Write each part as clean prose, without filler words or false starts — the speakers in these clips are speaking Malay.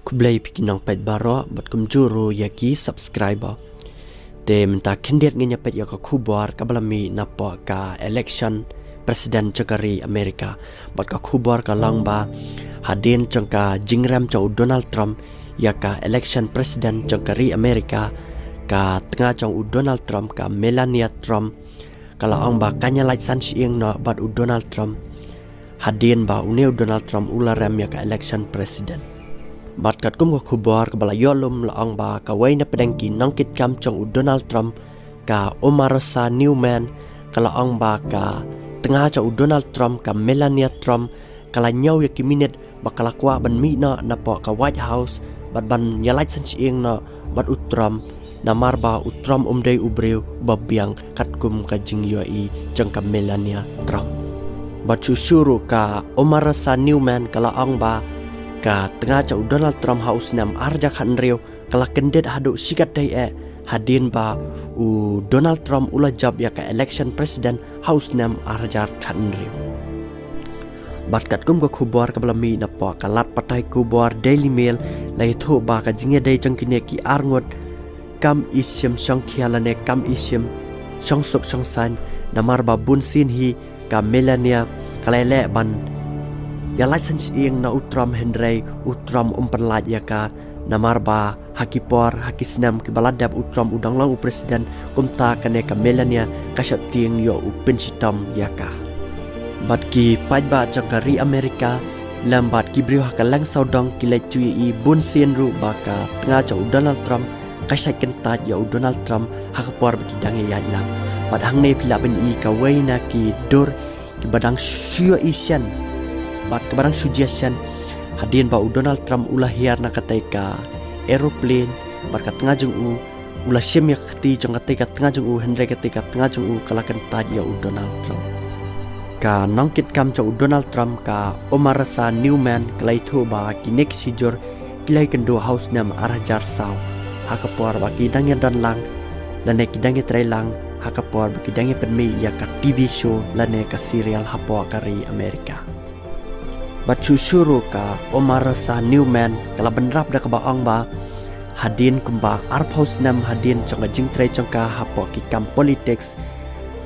kublai pikinang pet baro bat kumjuru yaki subscriber te minta kindiat ngenya pet yaka kubar kabalami napa ka election presiden cengkari Amerika bat ka kubar ka langba hadein cengka jingram cau Donald Trump yaka election presiden cengkari Amerika ka tengah cau Donald Trump ka Melania Trump kalau ang ba kanya like sanshyieng na bat Donald Trump hadein ba uneu Donald Trump ularem yaka election presiden bat kat kum ko kubar ka bala yolum la ang ba ka way na pedengki nangkit kam cong Donald Trump ka omarosa newman kala ang ba ka tengah cong Donald Trump ka Melania Trump kala nyau ya kiminit bakala kwa ban mi na po ka White House bat ban nyalai sanshyieng na bat Trump namar ba Trump umdai ubreu babiang kat kum ka jing yoi cong ka Melania Trump bat susuru ka omarosa newman kala ang ba ka tengah cau Donald Trump haus nam arja kan reu kala kendet hadu sikat dai hadein ba Donald Trump ula jab ya ka election president haus nam arja kan reu bat kat kum ko kubar ka belami napa kalat patai kubar Daily Mail lai thu ba ka jinge dai jangkine ki arngot kam isim sang khialane kam isim sang sok sang san namar ba bun sin hi ka Melania kalele ban ialait sanshyieng na Trump Henry Trump umperlat ya ka namar ba hakipor hakisnam ki baladap Trump udang lang presiden kumta kane ka Melania kasat ting yo pensitam ya ka bat ki pajba jangkari Amerika lambat ki briu hakalang saudang ki lecui i bun sin ru baka tengah cau Donald Trump kasat kentat ya Donald Trump hakapor bikidang ya ilang pat hang ne pila ben i ka waina ki dor ki badang syua isian bat kebarang suggestion hadein ba Donald Trump ulah hiar na katai ka aeroplane bat ka tengah jeng ulah syem ya kati jeng katai ka tengah jeng Henry katai ka tengah jeng kalakan taj ya Donald Trump ka nangkit kam cau Donald Trump ka omarasa newman kalai thu ba ki next hijor kilai kendo house nam arajar saw hakapor ba ki dangya dan lang lane ki dangya trailang hakapor ba ki dangya penmi ya ka TV show lane ka serial hapo kari Amerika bat susuru ka omarasa newman kala benrap da ka baang ba hadein kumba arphaus nam hadein changa jingtrai changka hapo ki kam politics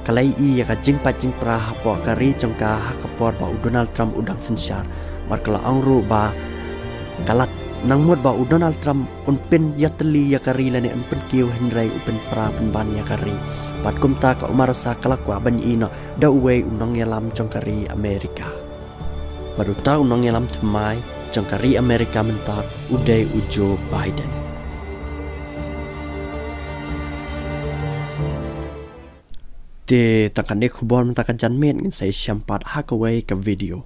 kalai i ya ka jingpa jingpra hapo kari changka hakapor ba Donald Trump udang sensyar bat kala angru ba kalat nangmut ba Donald Trump unpen yatli ya kari lane unpen kiu Henry upen pra penban ya kari bat kumta ka omarasa kala kwa ban ina da uwe unang yalam changkari Amerika baru tahu nong yalam temai jangkari Amerika mentak udai ujo Biden. Te takkan dek hubon mentakan janmen ngin saya syampat hakawai ke video.